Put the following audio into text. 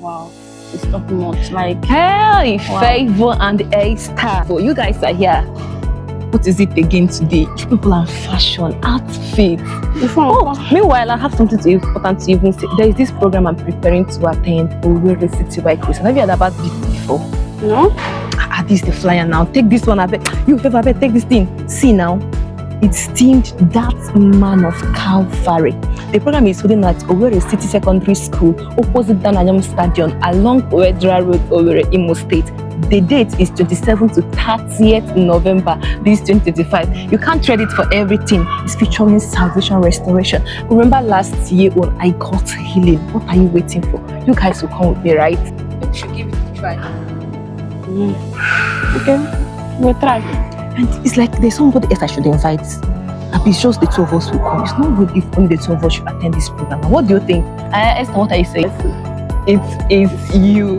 Wow. It's not much. Like, Hey, wow. Favor and A Star. So you guys are here. What is it again today? You people are fashion, outfit. Meanwhile, I have something important to even say. There is this program I'm preparing to attend, Owerri City by Crusade. Have you heard about this before? No. This is the flyer now. Take this one. I bet you, Favor, I bet take this thing. See now. It's themed That Man of Calvary. The program is holding at Owerri City Secondary School, opposite Anyiam Stadium, along Wetheral Road, Owerri, Imo State. The date is 27th to 30th November, this 2025. You can't trade it for everything. It's featuring salvation restoration. Remember last year when I got healing? What are you waiting for? You guys will come with me, right? You should give it a try. Okay, we'll try. And it's like there's somebody else I should invite. And it's just the two of us will come. It's not good if only the two of us should attend this program. What do you think? Esther, what are you saying? It is you.